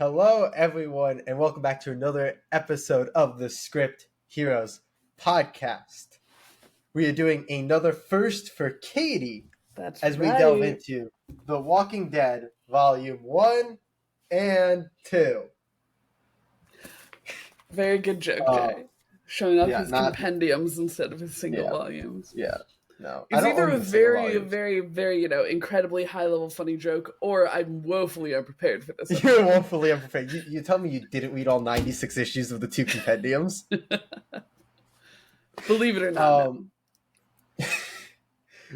Hello, everyone, and welcome back to another episode of the Script Heroes podcast. We are doing another first for Katie That's as we right. delve into The Walking Dead, Volume 1 and 2. Very good joke, Jay. Showing off his Not, compendiums instead of his single yeah, volumes. yeah, no. I It's don't either own a the single very, volumes. very, very, incredibly high-level funny joke, or I'm woefully unprepared for this. You're woefully unprepared. You tell me you didn't read all 96 issues of the two compendiums? Believe it or not.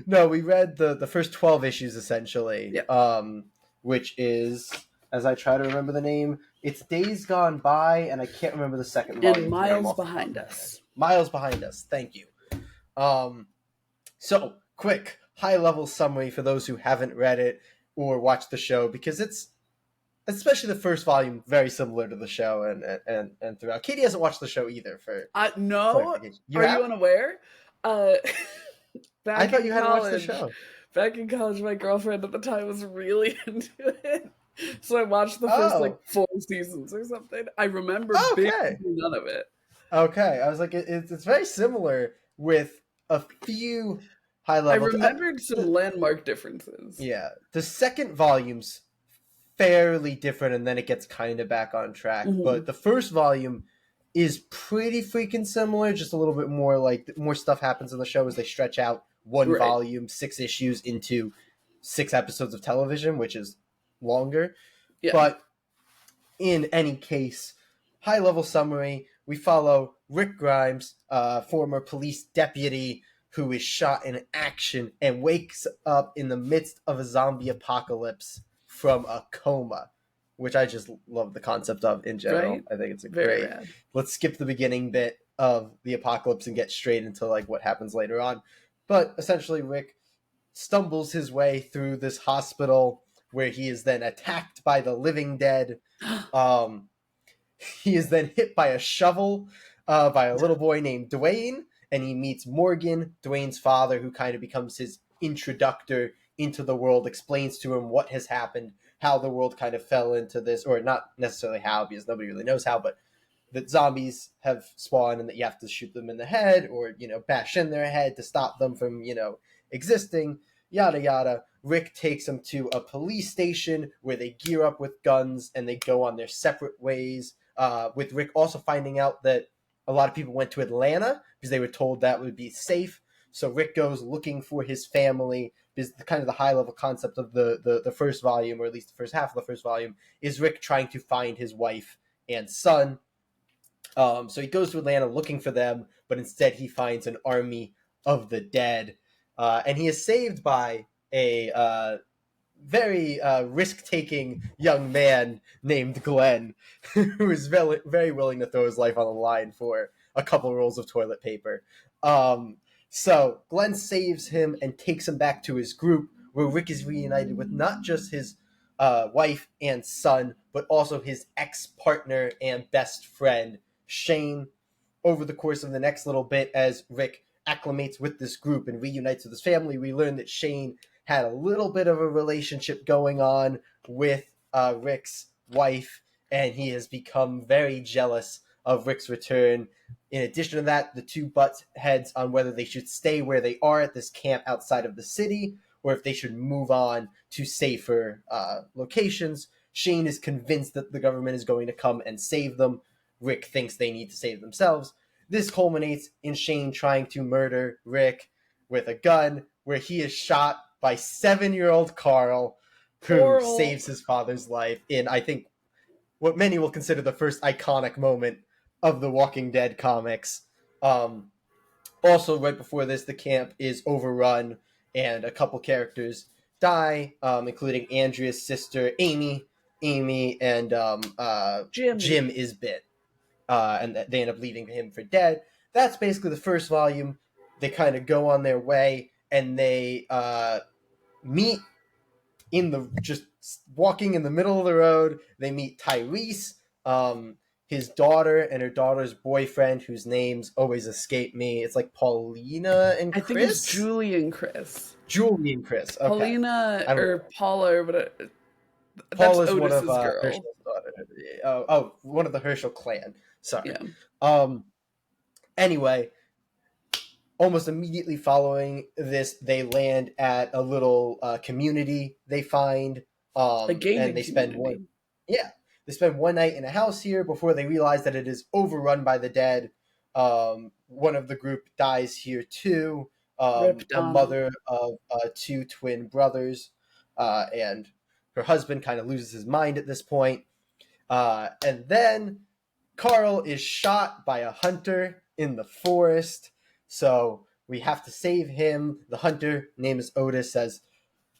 No, we read the first 12 issues essentially. Yep. Which is, as I try to remember the name, it's Days Gone By, and I can't remember the second volume. And Miles Behind Us. Miles Behind Us. Thank you. So quick high-level summary for those who haven't read it or watched the show, because it's, especially the first volume, very similar to the show and throughout. Katie hasn't watched the show either. No, are you unaware? I thought you hadn't watched the show. Back in college, my girlfriend at the time was really into it, so I watched the first 4 seasons or something. I remember none of it. Okay, I was like, it's very similar with a few high levels. I remembered some landmark differences. Yeah, the second volume's fairly different, and then it gets kind of back on track. Mm-hmm. But the first volume is pretty freaking similar, just a little bit more like more stuff happens in the show as they stretch out one volume, 6 issues into 6 episodes of television, which is longer. Yeah. But in any case, high-level summary, we follow Rick Grimes, former police deputy who is shot in action and wakes up in the midst of a zombie apocalypse from a coma, which I just love the concept of in general. Right? I think it's great. Rad. Let's skip the beginning bit of the apocalypse and get straight into what happens later on. But essentially, Rick stumbles his way through this hospital where he is then attacked by the living dead. He is then hit by a shovel by a little boy named Dwayne, and he meets Morgan, Dwayne's father, who kind of becomes his introductor into the world, explains to him what has happened, how the world kind of fell into this, or not necessarily how, because nobody really knows how, but that zombies have spawned and that you have to shoot them in the head or, bash in their head to stop them from, existing, yada, yada. Rick takes them to a police station where they gear up with guns and they go on their separate ways, with Rick also finding out that a lot of people went to Atlanta because they were told that would be safe. So Rick goes looking for his family, because kind of the high-level concept of the first volume, or at least the first half of the first volume, is Rick trying to find his wife and son. So he goes to Atlanta looking for them, but instead he finds an army of the dead. And he is saved by a very risk-taking young man named Glenn, who is very, very willing to throw his life on the line for a couple rolls of toilet paper. So Glenn saves him and takes him back to his group, where Rick is reunited with not just his wife and son, but also his ex-partner and best friend, Shane. Over the course of the next little bit, as Rick acclimates with this group and reunites with his family, we learn that Shane had a little bit of a relationship going on with Rick's wife, and he has become very jealous of Rick's return. In addition to that, the two butt heads on whether they should stay where they are at this camp outside of the city, or if they should move on to safer locations. Shane is convinced that the government is going to come and save them. Rick thinks they need to save themselves. This culminates in Shane trying to murder Rick with a gun, where he is shot by 7-year-old Carl, who saves his father's life in, I think, what many will consider the first iconic moment of the Walking Dead comics. Also, right before this, the camp is overrun, and a couple characters die, including Andrea's sister, Amy, and Jim is bit. And they end up leaving him for dead. That's basically the first volume. They kind of go on their way, and they meet just walking in the middle of the road. They meet Tyrese, his daughter, and her daughter's boyfriend, whose names always escape me. It's like Paulina and Chris? I think it's Julie and Chris. Julie and Chris. Okay. Paulina or Paula or whatever. That's Paul is one of Otis's girl. Herschel's daughter. Oh, one of the Herschel clan. Sorry. Yeah. Anyway, almost immediately following this, they land at a little community they find, A and gaming they spend one. community. Yeah, they spend one night in a house here before they realize that it is overrun by the dead. One of the group dies here too. Rip A Donna. mother of two twin brothers, and her husband kind of loses his mind at this point. And then Carl is shot by a hunter in the forest. So we have to save him. The hunter, name is Otis, says,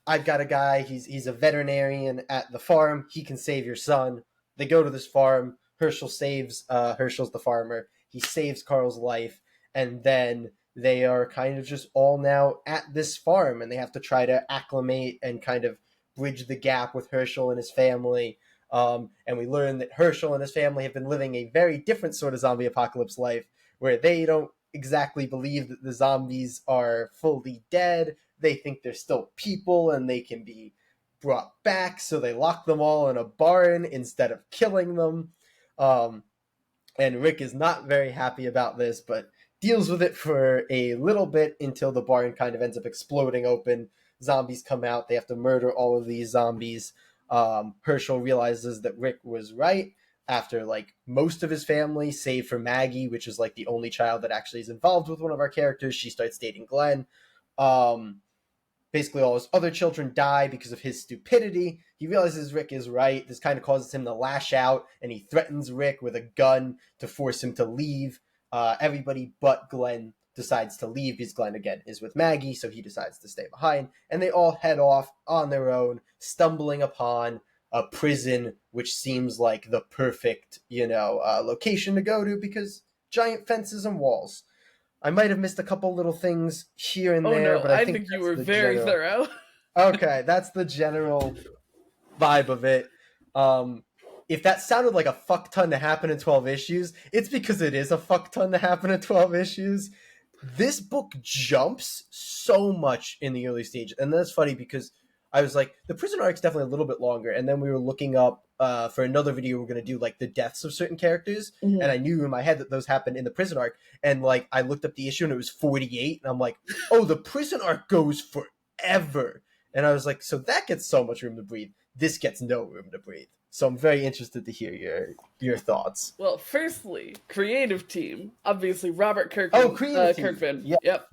I've got a guy. He's a veterinarian at the farm. He can save your son. They go to this farm. Herschel's the farmer. He saves Carl's life, and then they are kind of just all now at this farm, and they have to try to acclimate and kind of bridge the gap with Herschel and his family. And we learn that Herschel and his family have been living a very different sort of zombie apocalypse life, where they don't exactly believe that the zombies are fully dead. They think they're still people and they can be brought back, so they lock them all in a barn instead of killing them. And Rick is not very happy about this, but deals with it for a little bit until the barn kind of ends up exploding open. Zombies come out. They have to murder all of these zombies. Herschel realizes that Rick was right after like most of his family, save for Maggie, which is like the only child that actually is involved with one of our characters. She starts dating Glenn. Basically, all his other children die because of his stupidity. He realizes Rick is right. This kind of causes him to lash out, and he threatens Rick with a gun to force him to leave. Everybody but Glenn decides to leave because Glenn, again, is with Maggie, so he decides to stay behind. And they all head off on their own, stumbling upon a prison, which seems like the perfect, location to go to because giant fences and walls. I might have missed a couple little things here and Oh there, no, but I I think think you that's were the very general. thorough. Okay, that's the general vibe of it. If that sounded like a fuck ton to happen in 12 issues, it's because it is a fuck ton to happen in 12 issues. This book jumps so much in the early stage, and that's funny because I was like, the prison arc's definitely a little bit longer, and then we were looking up for another video we're going to do like the deaths of certain characters, and I knew in my head that those happened in the prison arc, and like I looked up the issue and it was 48, and I'm like, oh, the prison arc goes forever. And I was like, so that gets so much room to breathe. This gets no room to breathe. So I'm very interested to hear your thoughts. Well, firstly, creative team. Obviously, Robert Kirkman. Oh, creative team. Kirkman. Yeah. Yep.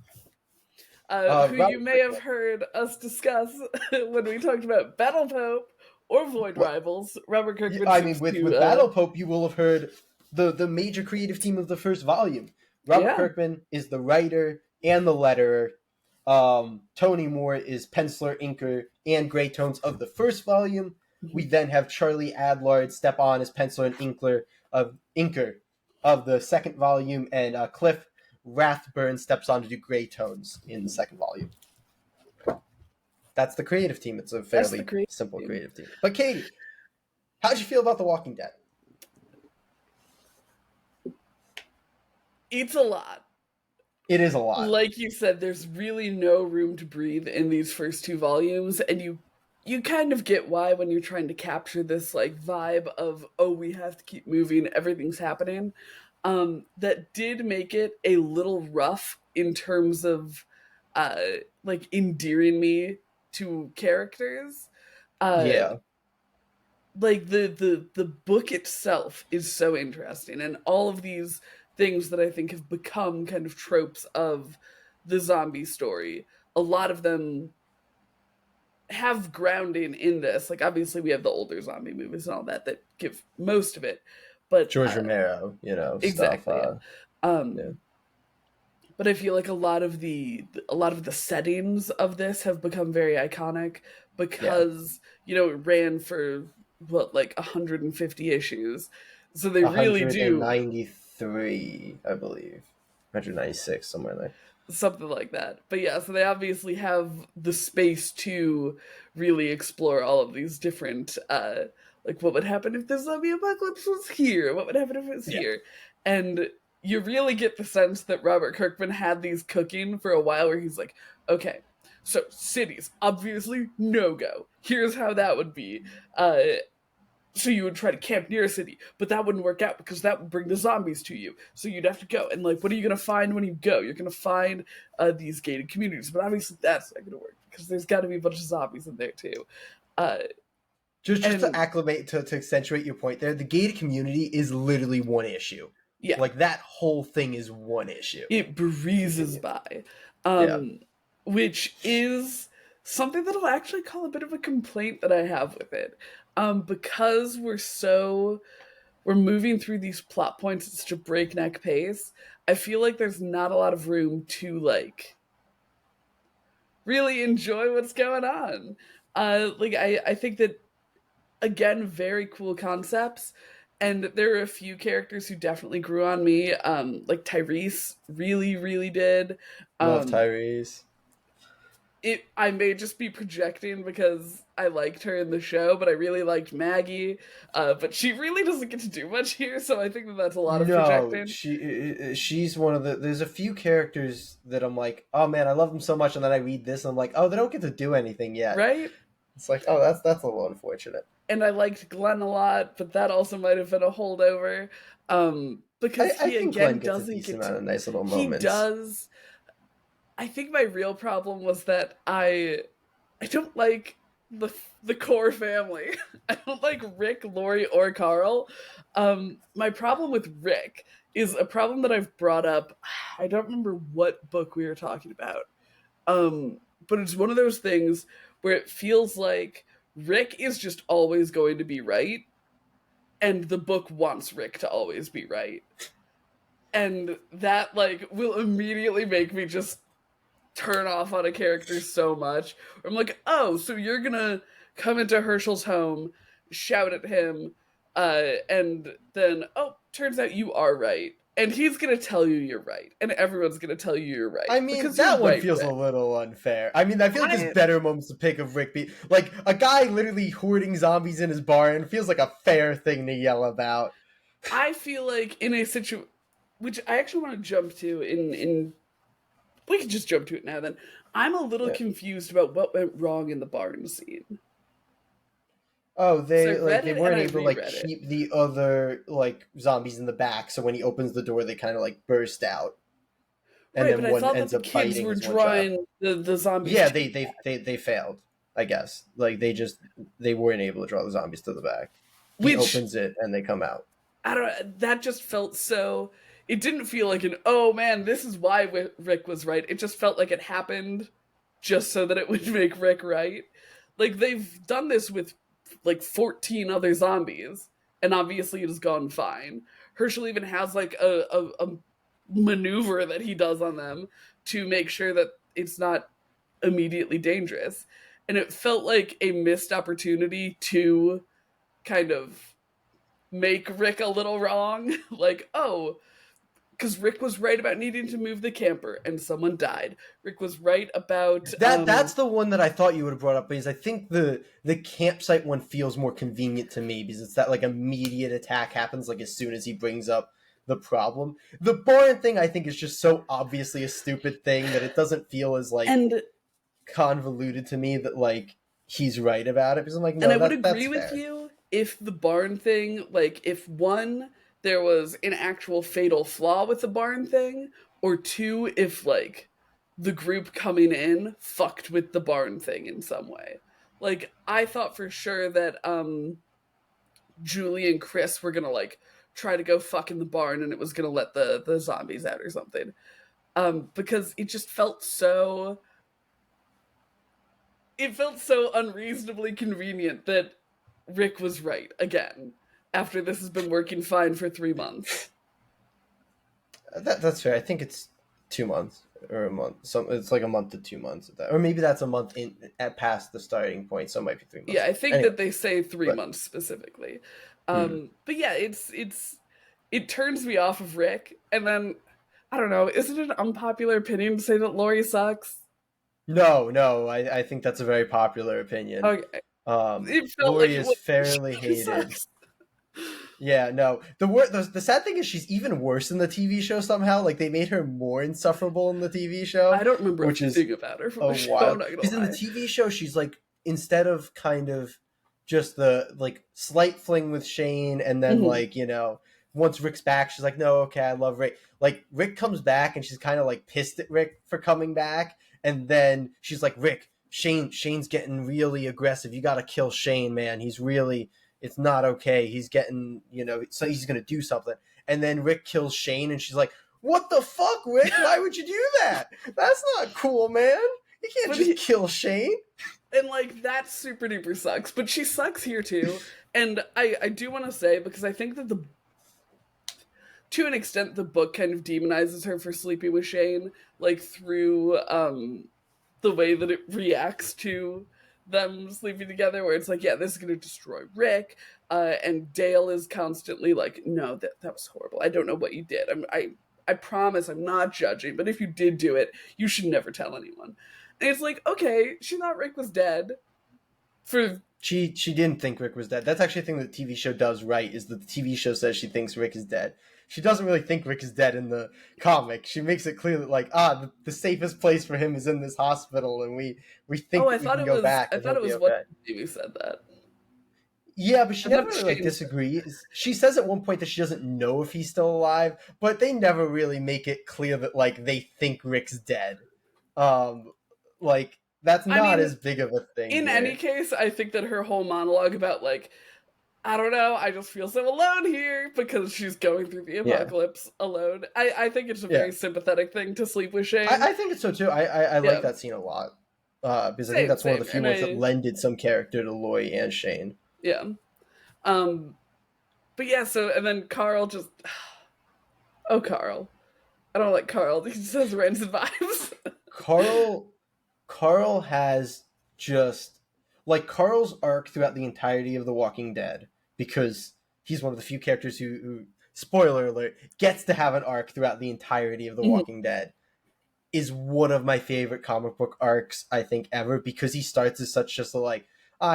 Who Robert you may have heard us discuss when we talked about Battle Pope or Void Rivals. Robert Kirkman. I mean, with Battle Pope, you will have heard the major creative team of the first volume. Robert Kirkman is the writer and the letterer. Tony Moore is penciler, inker, and gray tones of the first volume. We then have Charlie Adlard step on as penciler and inker of the second volume, and Cliff Rathburn steps on to do gray tones in the second volume. That's the creative team. It's a fairly simple creative team. But Katie, how'd you feel about The Walking Dead? It's a lot. It is a lot. Like you said, there's really no room to breathe in these first two volumes, and you kind of get why when you're trying to capture this like vibe of, oh, we have to keep moving, everything's happening. That did make it a little rough in terms of like endearing me to characters. Yeah. Like the book itself is so interesting, and all of these things that I think have become kind of tropes of the zombie story, a lot of them have grounding in this. Like obviously we have the older zombie movies and all that give most of it, but George Romero, exactly, stuff. yeah. But I feel like a lot of the settings of this have become very iconic because it ran for like 150 issues, so they really do 193, I believe, 196, somewhere there. Something like that. But yeah, so they obviously have the space to really explore all of these different, like what would happen if the zombie apocalypse was here? What would happen if it was here? And you really get the sense that Robert Kirkman had these cooking for a while where he's like, okay, So cities, obviously no go. Here's how that would be. So you would try to camp near a city, but that wouldn't work out because that would bring the zombies to you. So you'd have to go. And like, what are you gonna find when you go? You're gonna find these gated communities, but obviously that's not gonna work because there's got to be a bunch of zombies in there too. Uh, Just to and acclimate to accentuate your point there, the gated community is literally one issue. yeah, Like that whole thing is one issue. it breezes Continue. by, Yeah. which is something that I'll actually call a bit of a complaint that I have with it, because we're moving through these plot points at such a breakneck pace. I feel like there's not a lot of room to like really enjoy what's going on. I think that again, very cool concepts. And there are a few characters who definitely grew on me. Like Tyrese really, really did. Love Um, Tyrese. I may just be projecting because I liked her in the show, but I really liked Maggie. But she really doesn't get to do much here, so I think that that's a lot of No, projecting. she's one of the. There's a few characters that I'm like, oh man, I love them so much, and then I read this, and I'm like, oh, they don't get to do anything yet. Right? It's like, oh, that's a little unfortunate. And I liked Glenn a lot, but that also might have been a holdover. Because I he think Glenn again gets a doesn't decent get amount to. of nice little He moments. does. I think my real problem was that I don't like the core family. I don't like Rick, Lori, or Carl. My problem with Rick is a problem that I've brought up. I don't remember what book we were talking about. But it's one of those things where it feels like Rick is just always going to be right, and the book wants Rick to always be right. And that like will immediately make me just turn off on a character so much. I'm like, oh, so you're gonna come into Herschel's home, shout at him, and then turns out you are right, and he's gonna tell you you're right, and everyone's gonna tell you you're right I mean, because you're that one right, feels a Rick. little unfair. I mean, I feel like there's I better moments to pick of Rick be like a guy literally hoarding zombies in his barn feels like a fair thing to yell about. I feel like in a situation, which I actually want to jump to in we can just jump to it now. Then I'm a little Yeah. confused about what went wrong in the barn scene. Oh, So I read they it and weren't I able to like reread it. keep the other like zombies in the back, so when he opens the door, they kind of like burst out, and Right, but then I one thought that ends the up kids biting were his one child. drawing the zombies Yeah, to that, they failed. I guess like they weren't able to draw the zombies to the back. He which opens it and they come out. I don't. That just felt so. It didn't feel like an oh man, this is why Rick was right. It just felt like it happened just so that it would make Rick right. Like they've done this with like 14 other zombies, and obviously it has gone fine. Herschel even has like a maneuver that he does on them to make sure that it's not immediately dangerous. And it felt like a missed opportunity to kind of make Rick a little wrong. Like, oh, because Rick was right about needing to move the camper and someone died. Rick was right about That's the one that I thought you would have brought up because I think the campsite one feels more convenient to me because it's that like immediate attack happens like as soon as he brings up the problem. The barn thing I think is just so obviously a stupid thing that it doesn't feel as like and convoluted to me that like he's right about it because I'm like and no I would that's agree with fair. you if the barn thing, like if one there was an actual fatal flaw with the barn thing, or two if like the group coming in fucked with the barn thing in some way. Like I thought for sure that Julie and Chris were gonna like try to go fuck in the barn and it was gonna let the zombies out or something. Because it felt so unreasonably convenient that Rick was right again after this has been working fine for 3 months. That's fair. I think it's 2 months or a month. Some it's like a month to 2 months at that, or maybe that's a month in at past the starting point. So it might be 3 months. Yeah, I think Anyway, that they say three but months specifically. hmm. But yeah, it turns me off of Rick, and then I don't know. Is it an unpopular opinion to say that Lori sucks? No, I think that's a very popular opinion. Okay, it felt like Lori it is was. fairly She hated. sucks. Yeah, no. The sad thing is she's even worse in the TV show somehow. Like they made her more insufferable in the TV show, I don't remember a which is thing about her from a the show, I'm wild. not gonna Because in the lie. TV show, she's like instead of kind of just the like slight fling with Shane, and then Hmm. like once Rick's back, she's like, no, okay, I love Rick. Like Rick comes back, and she's kind of like pissed at Rick for coming back, and then she's like, Rick, Shane's getting really aggressive. You got to kill Shane, man. He's really it's not okay. He's getting, so he's gonna do something. And then Rick kills Shane, and she's like, "What the fuck, Rick? Why would you do that? That's not cool, man. You can't But just kill Shane." and like that super duper sucks. But she sucks here too. And I do want to say, because I think that the to an extent the book kind of demonizes her for sleeping with Shane, like through the way that it reacts to them sleeping together, where it's like, yeah, this is going to destroy Rick, and Dale is constantly like, no, that was horrible. I don't know what you did. I promise I'm not judging, but if you did do it, you should never tell anyone. And it's like, okay, she thought Rick was dead for She didn't think Rick was dead. That's actually a thing that the TV show does right. Is that the TV show says she thinks Rick is dead. She doesn't really think Rick is dead in the comic. She makes it clear that like the safest place for him is in this hospital, and we oh, think that we can go back I and thought he'll it be was what okay. Amy said that. Yeah, but she I never thought really like Shane said. disagrees. She says at one point that she doesn't know if he's still alive, but they never really make it clear that like they think Rick's dead. Um, like that's I not mean, as big of a thing in any here. case, I think that her whole monologue about like, I don't know, I just feel so alone here because she's going through the Yeah, apocalypse alone. I think it's a yeah. very sympathetic thing to sleep with Shane. I think it's so too. I like Yeah, that scene a lot because I think same, that's one of the same. few And ones that I, lended some character to Loy and Shane. yeah. Um, but yeah, so, and then Carl just, oh, Carl. I don't like Carl. He just has rancid vibes. Carl Carl has just like Carl's arc throughout the entirety of The Walking Dead because he's one of the few characters who spoiler alert gets to have an arc throughout the entirety of The Mhm. Walking Dead is one of my favorite comic book arcs I think ever because he starts as such just a like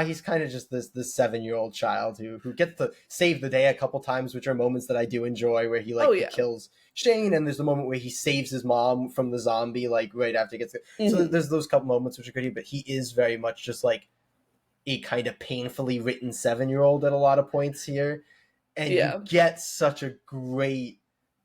he's kind of just this 7-year-old child who gets to save the day a couple times, which are moments that I do enjoy where Oh, he yeah. kills Shane, and there's the moment where he saves his mom from the zombie like right after he gets so Hmm. there's those couple moments which are good, but he is very much just like a kind of painfully written 7-year-old at a lot of points here, and you Yeah. get such a great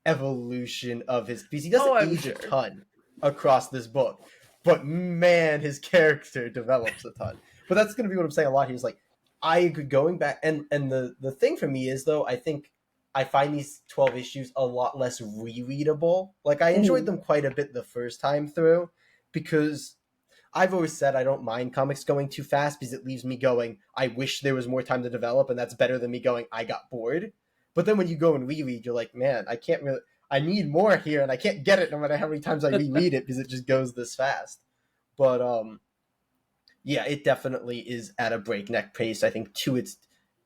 evolution of his because he doesn't Oh, I'm age a sure. ton across this book, but man, his character develops a ton. But that's going to be what I'm saying a lot here. Is like I agree going back, and the thing for me is though I think I find these 12 issues a lot less rereadable. Like I enjoyed Hmm. them quite a bit the first time through because I've always said I don't mind comics going too fast because it leaves me going, I wish there was more time to develop, and that's better than me going, I got bored. But then when you go and reread, you're like, man, I can't really, I need more here, and I can't get it no matter how many times I reread it because it just goes this fast. But yeah, it definitely is at a breakneck pace, I think, to its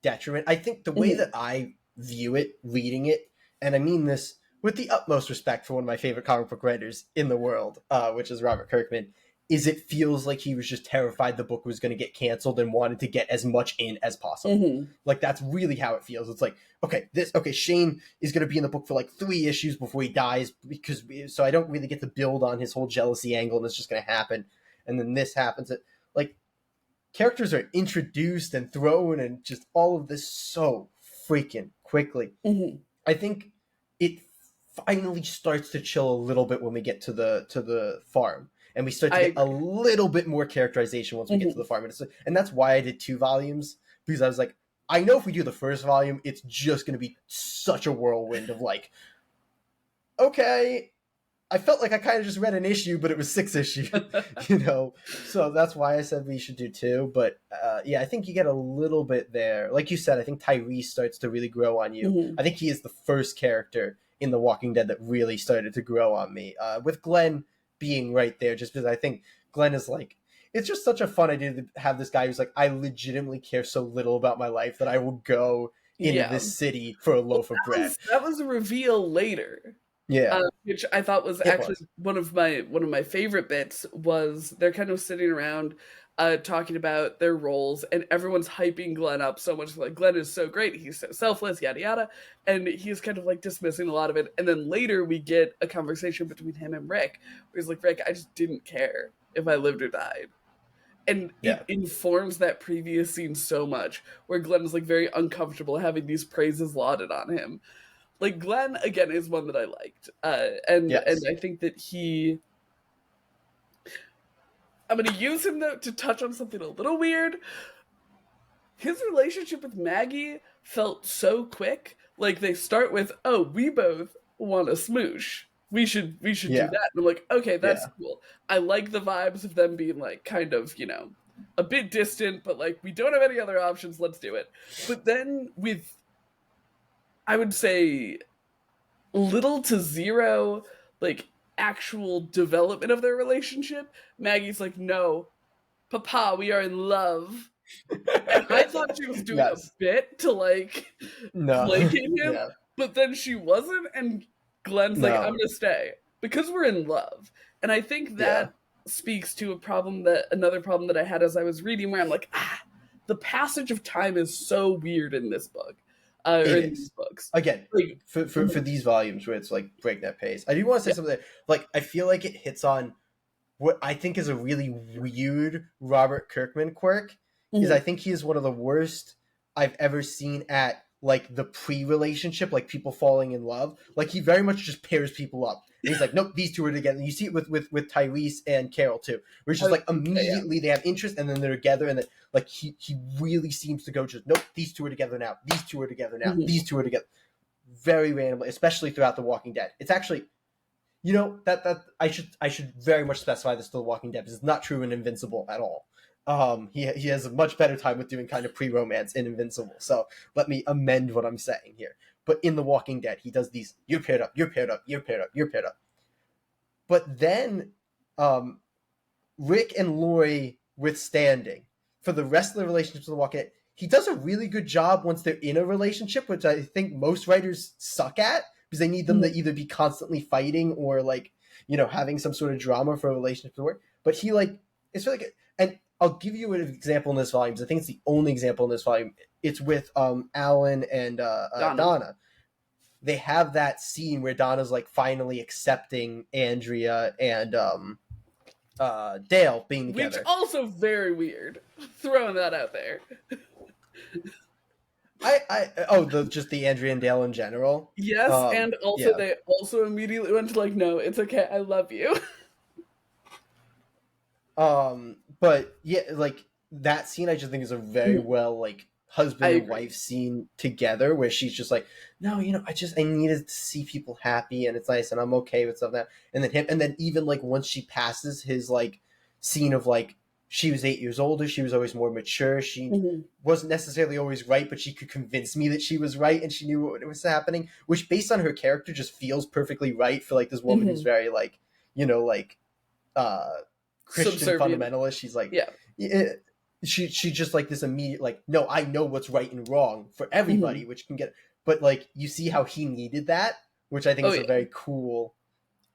detriment. I think the way Hmm. that I view it, reading it, and I mean this with the utmost respect for one of my favorite comic book writers in the world, which is Robert Kirkman, is it feels like he was just terrified the book was going to get canceled and wanted to get as much in as possible. Hmm. Like that's really how it feels. It's like, okay, Shane is going to be in the book for like 3 issues before he dies so I don't really get to build on his whole jealousy angle, and it's just going to happen. And then this happens. Like characters are introduced and thrown and just all of this so freaking quickly. Hmm. I think it finally starts to chill a little bit when we get to the farm, and we start to I get a agree. little bit more characterization once we get to Hmm. the farm, and that's why I did 2 volumes because I was like, I know if we do the first volume, it's just going to be such a whirlwind of like, okay, I felt like I kind of just read an issue, but it was 6 issues, you know. So that's why I said we should do two. But yeah, I think you get a little bit there. Like you said, I think Tyrese starts to really grow on you. Hmm. I think he is the first character in The Walking Dead that really started to grow on me. With Glenn being right there, just because I think Glenn is like, it's just such a fun idea to have this guy who's like, I legitimately care so little about my life that I will go into Yeah. this city for a Well, loaf of bread. that was a reveal later. Yeah, Which I thought was it actually was. one of my favorite bits was they're kind of sitting around. talking about their roles, and everyone's hyping Glenn up so much. Like, Glenn is so great, he's so selfless, yada yada, and he's kind of like dismissing a lot of it. And then later we get a conversation between him and Rick, where he's like, Rick, I just didn't care if I lived or died. And it Yeah. informs that previous scene so much, where Glenn is like very uncomfortable having these praises lauded on him. Like, Glenn again is one that I liked, and Yes. I think that I'm going to use him though to touch on something a little weird. His relationship with Maggie felt so quick. Like, they start with, "Oh, we both want a smoosh. We should do Yeah. that." And I'm like, "Okay, that's Yeah. cool." I like the vibes of them being like kind of, a bit distant, but like, we don't have any other options, let's do it. But then with, I would say, little to zero like actual development of their relationship, Maggie's like, "No, Papa, we are in love." And I thought she was doing a Yes. bit to like No. placate him, Yeah. but then she wasn't, and Glenn's like, "I'm No. gonna stay because we're in love." And I think Yeah. that speaks to another problem that I had as I was reading, where I'm like, the passage of time is so weird in this book, or It in these is. books. Again, Like, for these volumes where it's like breakneck pace. I do want to say yeah, something like I feel like it hits on what I think is a really weird Robert Kirkman quirk is I mhm. think he is one of the worst I've ever seen at like the pre-relationship, like people falling in love. Like he very much just pairs people up. And he's like, nope, these two are together. And you see it with Tyrese and Carol too, where it's just like Okay, yeah. immediately they have interest and then they're together, and then like he really seems to go just nope, these two are together now. These two are together now. Mhm. These two are together. Very randomly, especially throughout The Walking Dead. It's actually that I should very much specify this to The Walking Dead because it's not true in Invincible at all. He has a much better time with doing kind of pre-romance in Invincible. So let me amend what I'm saying here. But in The Walking Dead, he does these you're paired up, you're paired up, you're paired up, you're paired up. But then um, Rick and Lori withstanding for the rest of the relationships of The Walking Dead, he does a really good job once they're in a relationship, which I think most writers suck at because they need them to Mhm. either be constantly fighting or like having some sort of drama for a relationship to work. But he like it's really good, and I'll give you an example in this volume. I think it's the only example in this volume. It's with Alan and Donna. Donna. They have that scene where Donna's like finally accepting Andrea and Dale being Which together. also very weird. Throwing that out there. Just the Andrea and Dale in general. Yes, and also Yeah. they also immediately went to like, "No, it's okay, I love you." But yeah, like that scene, I just think is a very well like I husband and agree. wife scene together, where she's just like, no, I needed to see people happy, and it's nice, and I'm okay with stuff that. And then even like once she passes his like scene of like she was 8 years older, she was always more mature, she Mhm. wasn't necessarily always right, but she could convince me that she was right, and she knew what was happening, which based on her character just feels perfectly right for like this woman who's Mhm. very like like uh Christian Subservient. fundamentalist. She's like, Yeah. yeah, she just like this immediate like, no, I know what's right and wrong for Mhm. everybody, which can get. But like you see how he needed that, which I think Oh is a yeah. very cool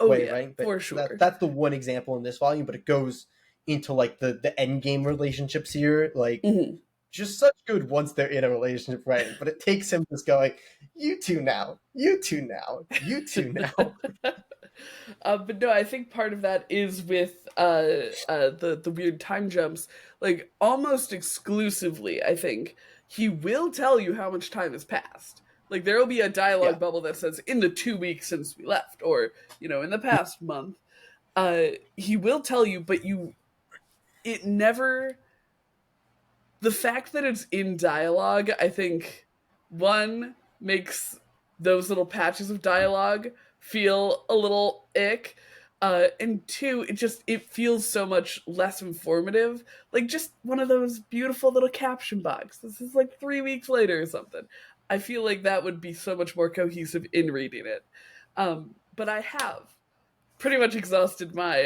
Oh way, yeah, right? But for that sure. that's the one example in this volume, but it goes into like the end game relationships here, like Mhm. just such good once they're in a relationship writing, but it takes him just going, you two now, you two now, you two now. But no, I think part of that is with the weird time jumps. Like, almost exclusively, I think he will tell you how much time has passed. Like, there will be a dialogue Yeah. bubble that says, "In the 2 weeks since we left," or "In the past month." He will tell you, but it never. The fact that it's in dialogue, I think, one, makes those little patches of dialogue feel a little ick, and two, it feels so much less informative. Like, just one of those beautiful little caption box. This is like 3 weeks later or something. I feel like that would be so much more cohesive in reading it. But I have pretty much exhausted my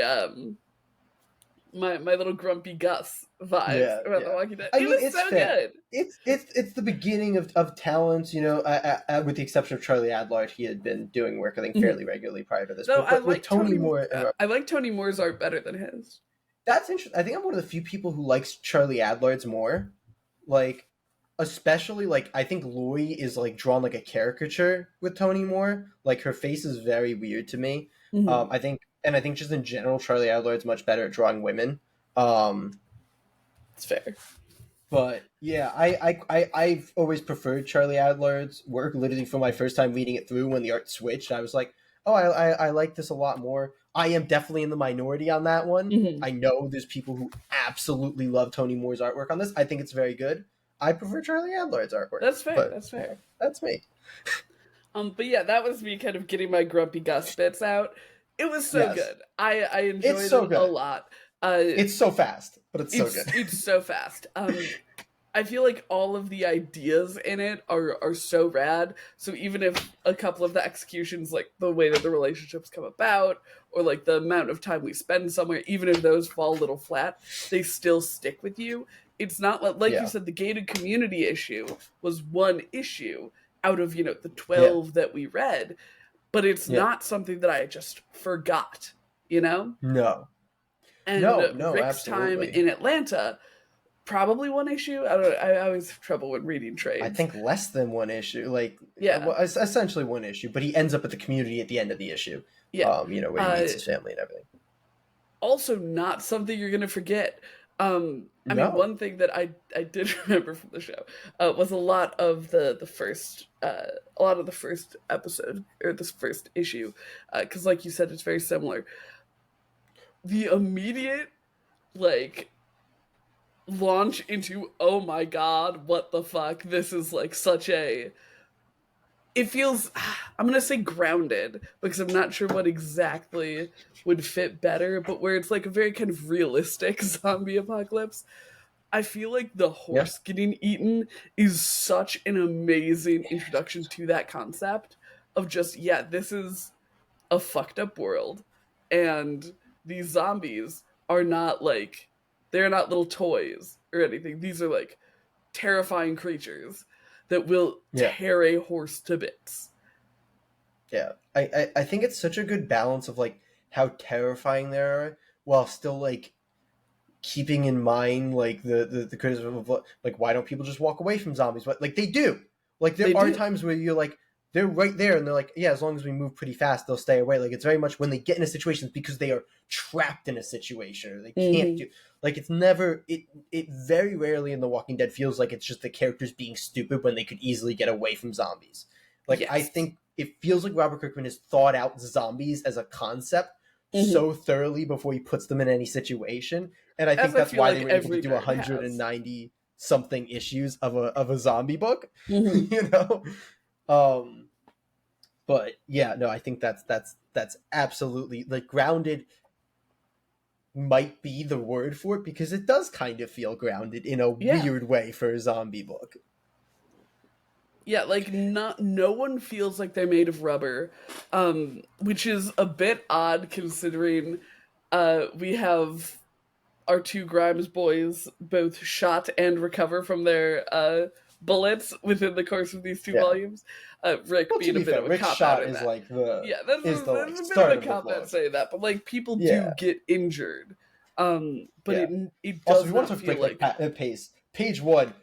little grumpy Gus vibes Yeah, about The yeah. Walking Dead. I It mean, was it's so fair. good. It's the beginning of talent. With the exception of Charlie Adlard, he had been doing work I think Mhm. fairly regularly prior to this. Though But with Tony Moore and I like Tony Moore's art better than his. That's interesting. I think I'm one of the few people who likes Charlie Adlards more. Like, especially like I think Lori is like drawn like a caricature with Tony Moore. Like her face is very weird to me. Hmm. I think just in general, Charlie Adlard's much better at drawing women. Um, It's fair. but yeah, I've always preferred Charlie Adlard's work. Literally from my first time reading it through when the art switched, I was like, oh, I like this a lot more. I am definitely in the minority on that one. Hmm. I know there's people who absolutely love Tony Moore's artwork on this. I think it's very good. I prefer Charlie Adlard's artwork, That's fair. but That's fair. that's me. But yeah, that was me kind of getting my grumpy Gus bits out. It was so Yes, good. I it's enjoyed so it a good. lot. Uh, It's so fast, but it's so good. it's so fast. I feel like all of the ideas in it are so rad. So even if a couple of the executions, like the way that the relationships come about, or like the amount of time we spend somewhere, even if those fall a little flat, they still stick with you. It's not like you Yeah, said, the gated community issue was one issue out of the yeah, 12 that we read, but it's yeah. not something that I just forgot, you know. No, And no, Rick's time absolutely. in Atlanta, probably one issue. I don't know. I always have trouble with reading I trades. think less than one issue, like Yeah, well, essentially one issue. But he ends up at the community at the end of the issue. yeah. Where he Uh, meets his family and everything. Also, not something you're gonna forget. I mean, No, one thing that I did remember from the show was a lot of the first a lot of the first episode or this first issue, because like you said, it's very similar. The immediate like launch into, oh my god, what the fuck, this is like such a, it feels, I'm gonna say grounded because I'm not sure what exactly would fit better, but where it's like a very kind of realistic zombie apocalypse. I feel like the yeah, horse getting eaten is such an amazing introduction to that concept of just, yeah, this is a fucked up world, and these zombies are not like, they're not little toys or anything. These are like terrifying creatures that will yeah, tear a horse to bits. yeah. I think it's such a good balance of like how terrifying they are, while still like keeping in mind like the criticism of like why don't people just walk away from zombies? But like they do. Like They there are do. times where you're like they're right there and they're like, yeah, as long as we move pretty fast, they'll stay away. Like it's very much when they get into situations because they are trapped in a situation or they can't Mm-hmm. do like it's never it very rarely in The Walking Dead feels like it's just the characters being stupid when they could easily get away from zombies. Like I Yes. think it feels like Robert Kirkman has thought out zombies as a concept Mm-hmm. so thoroughly before he puts them in any situation, and I As think I that's feel why they like were able to every do nerd has. 190 something issues of a zombie book. Mm-hmm. you know um but yeah, no, I think that's absolutely like grounded might be the word for it because it does kind of feel grounded in a Yeah. weird way for a zombie book. Yeah, like not no one feels like they're made of rubber, which is a bit odd considering we have our two Grimes boys both shot and recover from their bullets within the course of these two Yeah, volumes. Rick well, to being a be bit fair, of a Rick's cop out shot in is that. like the Yeah, that's is the like a bit of start a of the cop out flaw. saying that, but like people do Yeah, get injured. But yeah. it Also, if does you want not to feel break like like pace, page one,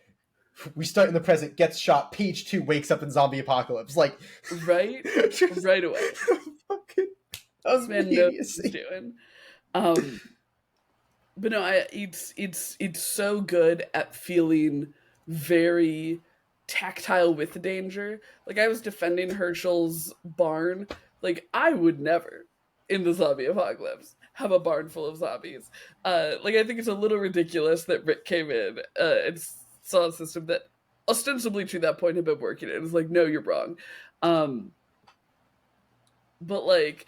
we start in the present, gets shot. Page two, wakes up in zombie apocalypse. Like, right just right away. fucking This man knows what he's immediacy. doing. Um, but no, it's so good at feeling very tactile with the danger. Like I was defending Herschel's barn. Like I would never, in the zombie apocalypse, have a barn full of zombies. Like I think it's a little ridiculous that Rick came in and saw a system that ostensibly to that point had been working. It was like, no, you're wrong. Um, but like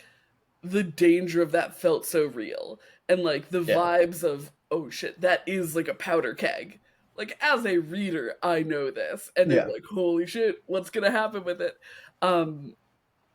the danger of that felt so real, and like the Yeah, vibes of, oh shit, that is like a powder keg. Like as a reader I know this, and I'm yeah, like, holy shit, what's gonna happen with it? um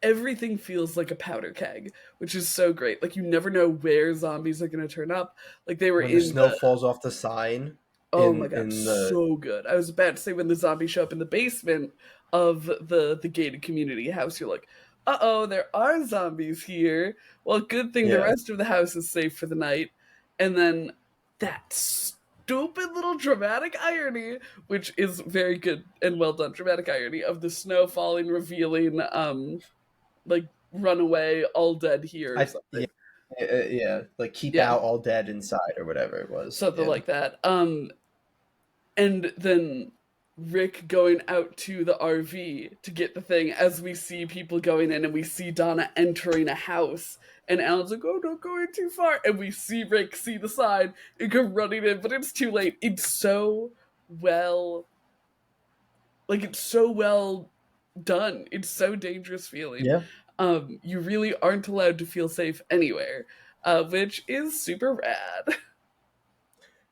Everything feels like a powder keg, which is so great. Like you never know where zombies are gonna turn up. Like they were when the in snow the, falls off the sign oh my god, in the so good. I was about to say when the zombies show up in the basement of the gated community house, you're like, uh-oh, there are zombies here. Well, good thing the yeah, rest of the house is safe for the night. And then that stupid little dramatic irony, which is very good and well done, dramatic irony of the snow falling, revealing, like, run away, all dead here or Yeah, something. yeah, like keep Yeah, out all dead inside or whatever it was. something Yeah, like that. And then Rick going out to the RV to get the thing as we see people going in and we see Donna entering a house. And Alan's like, oh, don't go in too far. And we see Rick see the sign and go running in, but it's too late. It's so well, like, it's so well done. It's so dangerous feeling. yeah. You really aren't allowed to feel safe anywhere, which is super rad.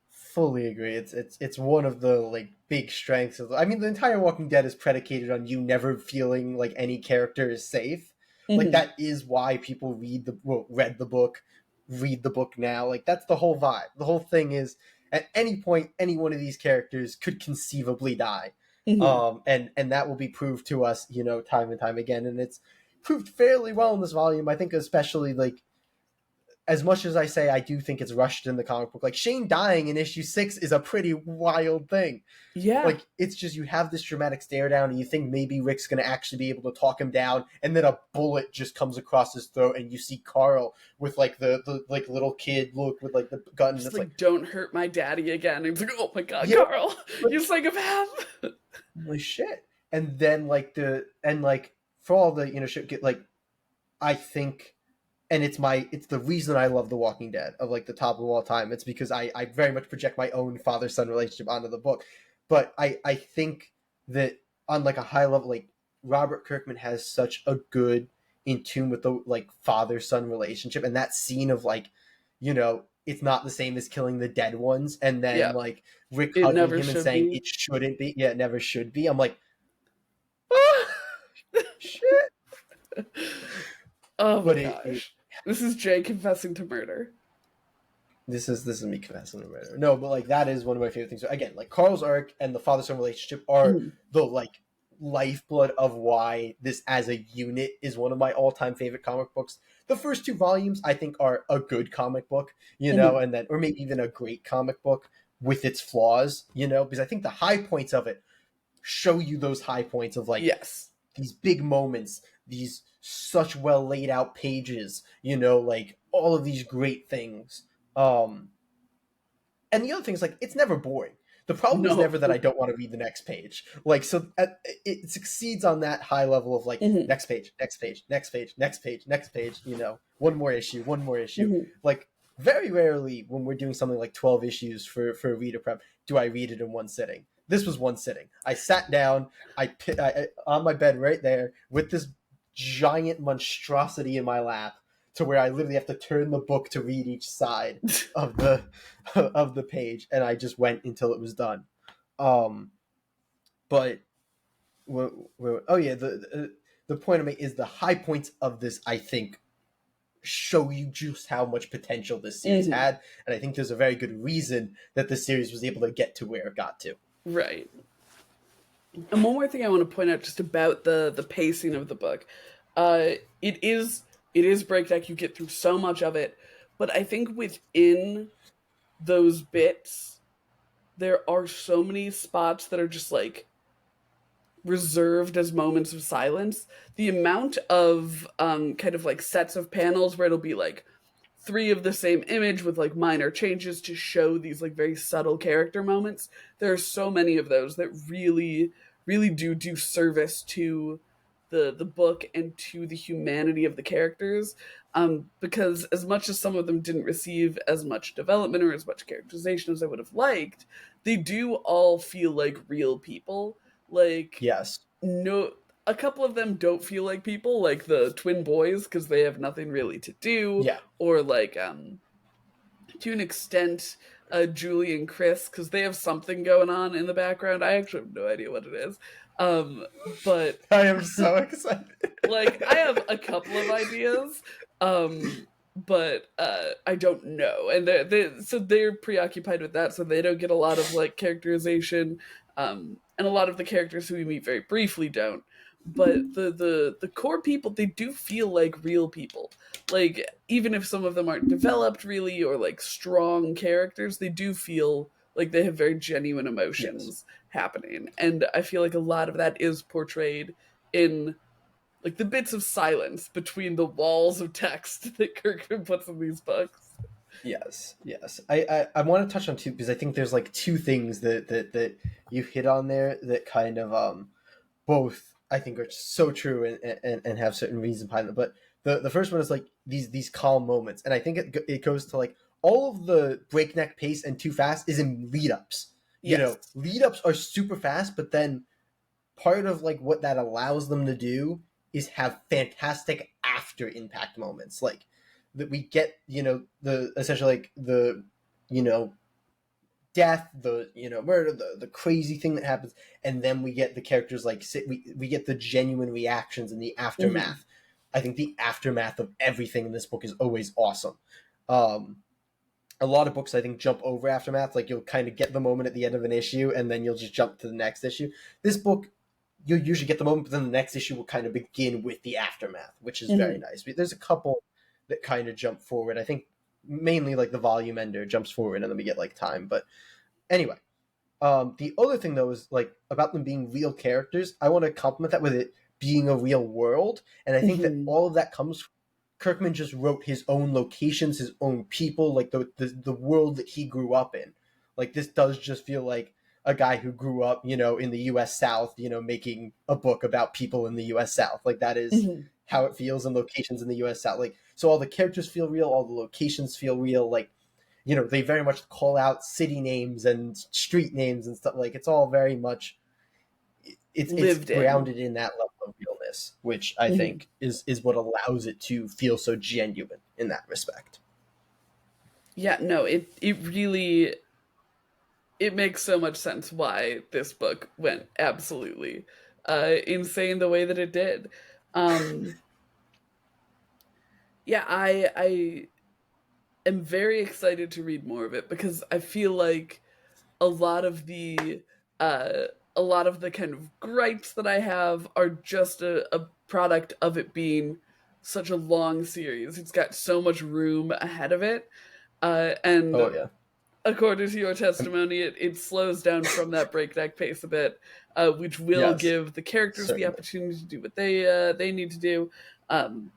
Fully agree. It's one of the like big strengths of. I mean, the entire Walking Dead is predicated on you never feeling like any character is safe. Like Mhm. that is why people read the book, read the book now. Like that's the whole vibe. The whole thing is at any point, any one of these characters could conceivably die, Mhm. and that will be proved to us, time and time again. And it's proved fairly well in this volume. I think, especially like as much as I say I do think it's rushed in the comic book, like Shane dying in issue 6 is a pretty wild thing. Yeah. Like it's just you have this dramatic stare down, and you think maybe Rick's gonna actually be able to talk him down, and then a bullet just comes across his throat, and you see Carl with like the like little kid look with like the gun, and Just it's like, like, don't hurt my daddy again. And it's like, oh my god, yeah, Carl, like you psychopath. holy shit. And then like for all the shit get like I think, and it's the reason I love The Walking Dead of like the top of all time. It's because I very much project my own father son relationship onto the book, but I think that on like a high level, like Robert Kirkman has such a good in tune with the like father son relationship, and that scene of like, it's not the same as killing the dead ones, and then Yeah, like Rick it hugging never him and should saying be. it shouldn't be, yeah, it never should be. I'm like, ah, shit, Oh my but it gosh. This is Jay confessing to murder. this is me confessing to murder. No, but like that is one of my favorite things. Again, like Carl's arc and the father son relationship are Mhm. the like lifeblood of why this as a unit is one of my all time favorite comic books. The first two volumes I think are a good comic book, Mhm. and then or maybe even a great comic book with its flaws, because I think the high points of it show you those high points of like Yes. these big moments, these such well laid out pages, like all of these great things. Um, and the other thing is like it's never boring. The problem is No. never that I don't want to read the next page. Like so, it succeeds on that high level of like Mhm. next page, next page, next page, next page, next page. One more issue, one more issue. Mhm. Like very rarely when we're doing something like 12 issues for a reader prep, do I read it in one sitting. This was one sitting. I sat down, on my bed right there with this giant monstrosity in my lap, to where I literally have to turn the book to read each side of the of the page, and I just went until it was done. Um, but oh yeah, the point I make is the high points of this. I think show you just how much potential this series Mhm. had, and I think there's a very good reason that the series was able to get to where it got to. Right. And one more thing I want to point out just about the pacing of the book. It is breakneck. You get through so much of it, but I think within those bits there are so many spots that are just like reserved as moments of silence. The amount of kind of like sets of panels where it'll be like three of the same image with like minor changes to show these like very subtle character moments. There are so many of those that really do service to the book and to the humanity of the characters. Because as much as some of them didn't receive as much development or as much characterization as I would have liked, they do all feel like real people. Like, Yes. no, a couple of them don't feel like people, like the twin boys, because they have nothing really to do, Yeah. or like to an extent, Julie and Chris, because they have something going on in the background. I actually have no idea what it is. um but I am so excited. like, I have a couple of ideas, but I don't know, and so they're preoccupied with that, so they don't get a lot of like characterization, and a lot of the characters who we meet very briefly don't. but the core people, they do feel like real people. Like, even if some of them aren't developed really or like strong characters, they do feel like they have very genuine Yes. emotions happening. And I feel like a lot of that is portrayed in like the bits of silence between the walls of text that Kirkman puts in these books. Yes, yes. I want to touch on two because I think there's like two things that you hit on there that kind of both I think are so true and have certain reasons behind them. But the first one is like these calm moments, and I think it goes to like all of the breakneck pace and too fast is in lead ups. You Yes. know, lead ups are super fast, but then part of like what that allows them to do is have fantastic after impact moments, like that we get, you know, the essentially like the, you know, death, the, you know, murder, the crazy thing that happens, and then we get the characters like we get the genuine reactions in the Mm-hmm. aftermath. I think the aftermath of everything in this book is always awesome. um a lot of books I think jump over aftermath, like you'll kind of get the moment at the end of an issue and then you'll just jump to the next issue. This book, you'll usually get the moment, but then the next issue will kind of begin with the aftermath, which is very Mm-hmm. nice. There's a couple that kind of jump forward. I think mainly like the volume ender jumps forward and then we get like time. But anyway, the other thing though is like about them being real characters. I want to compliment that with it being a real world, and I think that Mm-hmm. all of that comes. Kirkman just wrote his own locations, his own people, like the world that he grew up in. Like this does just feel like a guy who grew up, you know, in the U.S. South, you know, making a book about people in the U.S. South. Like that is Mm-hmm. how it feels in locations in the U.S. South. Like so, all the characters feel real, all the locations feel real. Like you know, they very much call out city names and street names and stuff. Like it's all very much it's Lived in. grounded in that level of realness, which I Mm-hmm. think is what allows it to feel so genuine in that respect. Yeah, no, it really, it makes so much sense why this book went absolutely insane the way that it did. Um, yeah, I am very excited to read more of it because I feel like a lot of the uh, a lot of the kind of gripes that I have are just a product of it being such a long series. It's got so much room ahead of it, and Oh yeah. according to your testimony, it slows down from that breakneck pace a bit, which will Yes, give the characters the certainly. opportunity to do what they need to do, um,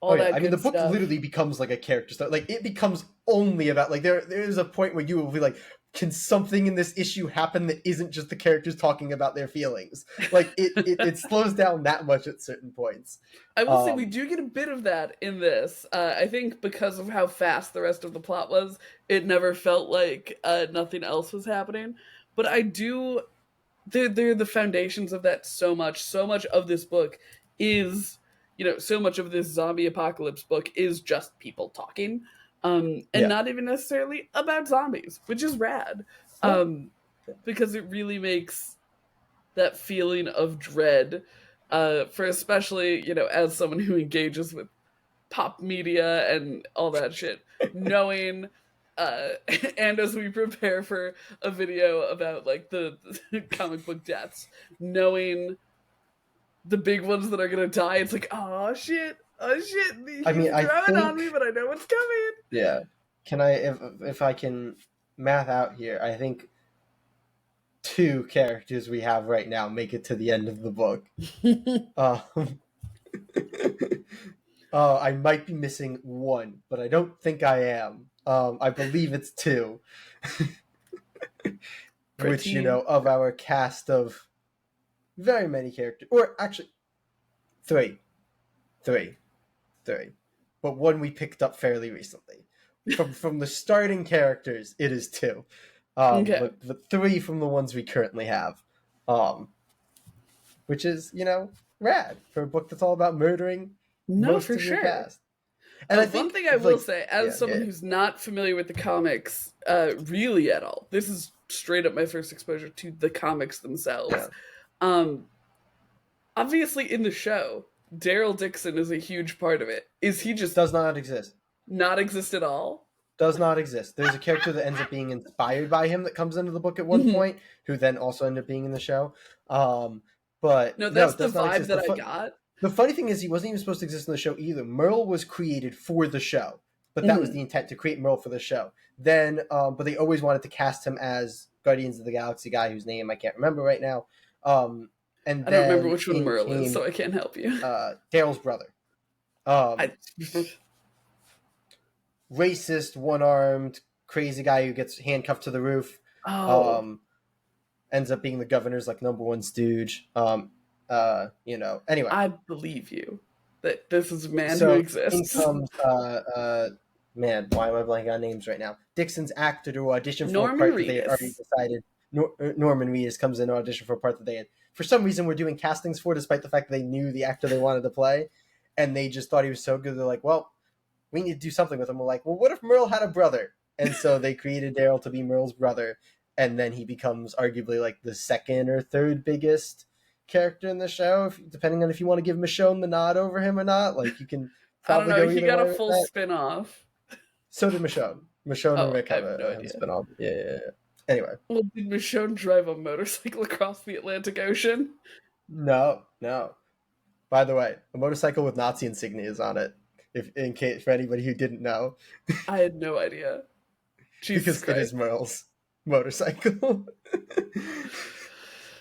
Oh all yeah, that I mean the good book stuff. literally becomes like a character study. Like it becomes only about like there's a point where you will be like, can something in this issue happen that isn't just the characters talking about their feelings? Like it slows down that much at certain points. I will say we Um do get a bit of that in this. I think because of how fast the rest of the plot was, it never felt like nothing else was happening. But I do. They're the foundations of that so much. So much of this book is, so much of this zombie apocalypse book is just people talking, and yeah. not even necessarily about zombies, which is rad, No. um, because it really makes that feeling of dread, for especially, as someone who engages with pop media and all that shit, knowing, uh, and as we prepare for a video about like the comic book deaths, knowing the big ones that are gonna die, it's like, oh shit, I mean he's I drawing on me, think but I know what's coming. yeah. Can I if I can math out here, I think two characters we have right now make it to the end of the book. Um, I might be missing one, but I don't think I am. I believe it's two, which you Pretty. know of our cast of very many characters, or actually three, three, three, but one we picked up fairly recently. From the starting characters, it is two, Okay. but three from the ones we currently have, um, which is you know rad for a book that's all about murdering No, most for of your sure. cast. And I One think thing I will like say, as yeah, someone yeah, who's not familiar with the comics, really at all, this is straight up my first exposure to the comics yeah. themselves. Um, Obviously, in the show, Daryl Dixon is a huge part of it. Is he just Does not exist. not exist at all? Does not exist. There's a character that ends up being inspired by him that comes into the book at one Mhm. point, who then also ended up being in the show. Um, But No, no, that's it the does not vibe exist. that I got. The funny thing is, he wasn't even supposed to exist in the show either. Merle was created for the show, but that was Mhm. the intent, to create Merle for the show. Then, but they always wanted to cast him as Guardians of the Galaxy guy, whose name I can't remember right now. And I don't remember then which one in Merle is, came so I can't help you. Daryl's brother, I, racist, one-armed, crazy guy who gets handcuffed to the roof. oh, Um, ends up being the governor's like number one stooge. Anyway, I believe you that this is a man who so in exists. comes man, why am I blanking on names right now? Dixon's actor to audition for a Norman part that they had already Reedus. decided. Norman Reedus comes in to audition for a part that they had, for some reason, were doing castings for, despite the fact that they knew the actor they wanted to play, and they just thought he was so good. They're like, well, we need to do something with him. We're like, well, what if Merle had a brother? And so they created Daryl to be Merle's brother, and then he becomes arguably like the second or third biggest character in the show, depending on if you want to give Michonne the nod over him or not. Like, you can I don't probably know. go He either got a way with full that. spin off. So did Michonne. Michonne and Oh, Rick I have have no a idea. spin-off. Yeah. Anyway, Well, did Michonne drive a motorcycle across the Atlantic Ocean? no. By the way, a motorcycle with Nazi insignias on it. If in case for anybody who didn't know, I had no idea. Jesus because it Christ. is Merle's motorcycle.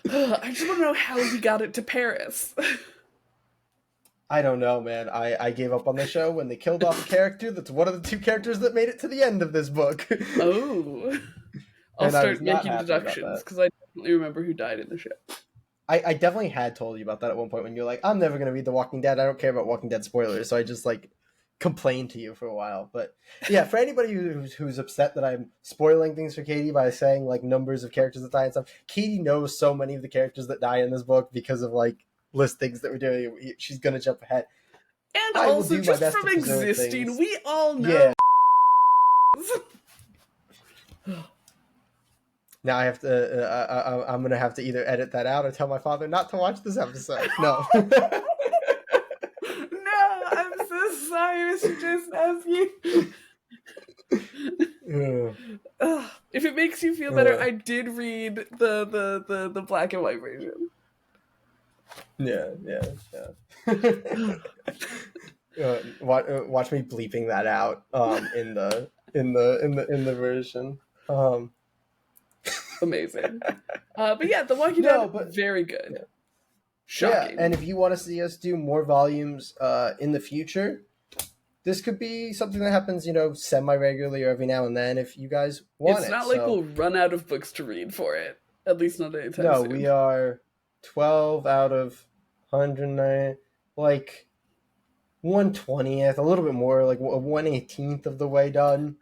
I just want to know how he got it to Paris. I don't know, man. I gave up on the show when they killed off a character that's one of the two characters that made it to the end of this book. Oh. I'll And I was start not making happy about deductions that. because I definitely remember who died in the show. I definitely had told you about that at one point when you're like, I'm never going to read The Walking Dead. I don't care about Walking Dead spoilers. So I just like complained to you for a while. But yeah, for anybody who's upset that I'm spoiling things for Katie by saying like numbers of characters that die and stuff, Katie knows so many of the characters that die in this book because of like listings that we're doing. She's going to jump ahead. And I will also, do my just best from to preserve existing, things. we all Yeah. know. Now I have to. I'm gonna have to either edit that out or tell my father not to watch this episode. No. No, I'm so sorry, Mr. Jasnowski. If it makes you feel better, I did read the black and white version. Yeah. Watch me bleeping that out in the version. Amazing. But yeah, The Walking No, Dead, but very good. yeah. Shocking. Yeah, and if you want to see us do more volumes in the future, this could be something that happens, semi-regularly or every now and then if you guys want it's it. not like we'll run out of books to read for it. At least not anytime No, soon. we are 12 out of 109, like 1/20th, a little bit more, like 1/18th of the way done.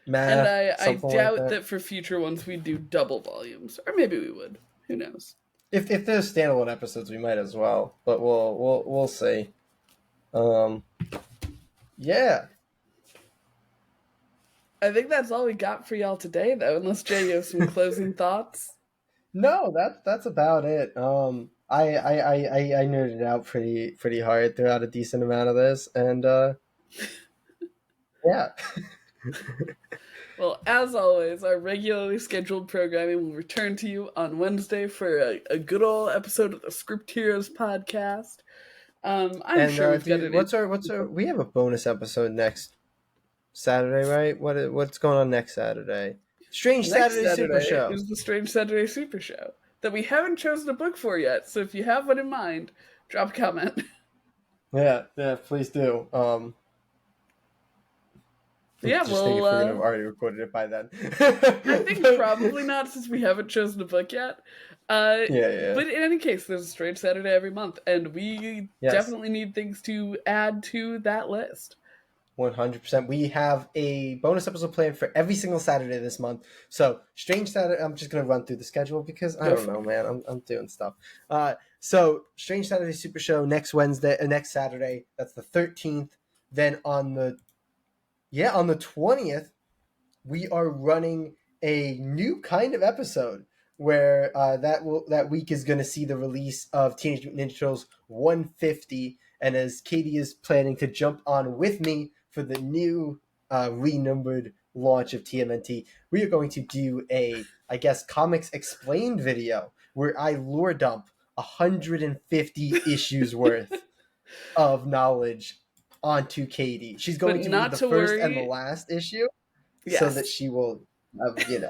And Math, I something like doubt that. that for future ones we do double volumes. Or maybe we would. Who knows? If there's standalone episodes, we might as well, but we'll see. Yeah. I think that's all we got for y'all today, though. Unless Jay, you have some closing thoughts. No, that's about it. I nerded out pretty hard throughout a decent amount of this, and yeah. Well, as always, our regularly scheduled programming will return to you on Wednesday for a good old episode of the Script Heroes podcast. I'm And sure we've got dude, it. what's our? We have a bonus episode next Saturday, right? What's going on next Saturday? Strange Next Saturday Super Saturday Show. is the Strange Saturday Super Show that we haven't chosen a book for yet. So if you have one in mind, drop a comment. Yeah, please do. Yeah, just think if we're gonna have well, already recorded it by then. I think probably not since we haven't chosen a book yet. Yeah. But in any case, there's a Strange Saturday every month, and we Yes. definitely need things to add to that list. 100%. We have a bonus episode planned for every single Saturday this month. So, Strange Saturday, I'm just going to run through the schedule because I don't know, man. I'm doing stuff. So, Strange Saturday Super Show next Saturday. That's the 13th. Then on the 20th, we are running a new kind of episode where that week is going to see the release of Teenage Mutant Ninja Turtles 150. And as Katie is planning to jump on with me for the new renumbered launch of TMNT, we are going to do a, I guess, Comics Explained video where I lore dump 150 issues worth of knowledge onto Katie. She's But going to read not the to first and the worry. last issue so that Yes. she will, But everything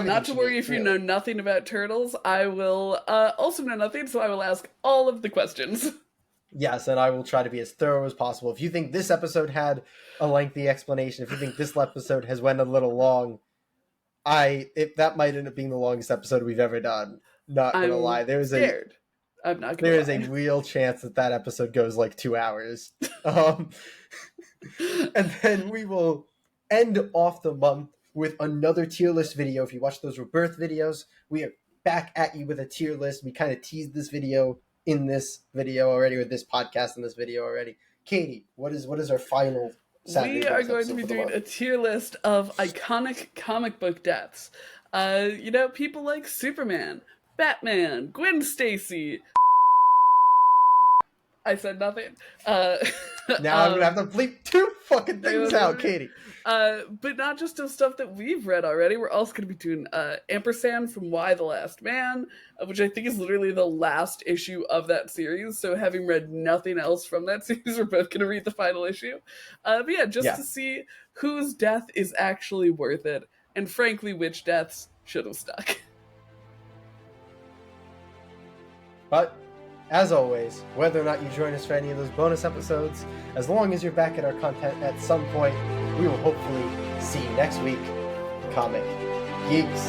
not to she worry needs, if you know really. nothing about turtles. I will also know nothing, so I will ask all of the questions. Yes, and I will try to be as thorough as possible. If you think this episode had a lengthy explanation, if you think this episode has went a little long, if that might end up being the longest episode we've ever done. Not gonna lie, I'm scared. I'm not gonna there is a lie. real chance that that episode goes like 2 hours. Um, and then we will end off the month with another tier list video. If you watch those rebirth videos, we are back at you with a tier list. We kind of teased this video in this video already, or this podcast in this video already. Katie, what is our final Saturday We are bonus going to episode be for the doing month? a tier list of iconic comic book deaths. People like Superman, Batman, Gwen Stacy. I said nothing. Now I'm gonna have to bleep two fucking things out, Katie. But not just of stuff that we've read already. We're also going to be doing Ampersand from Y the Last Man, which I think is literally the last issue of that series. So, having read nothing else from that series, we're both going to read the final issue. But yeah, just to Yes. see whose death is actually worth it, and frankly, which deaths should have stuck. But as always, whether or not you join us for any of those bonus episodes, as long as you're back at our content at some point, we will hopefully see you next week. Comic Geeks.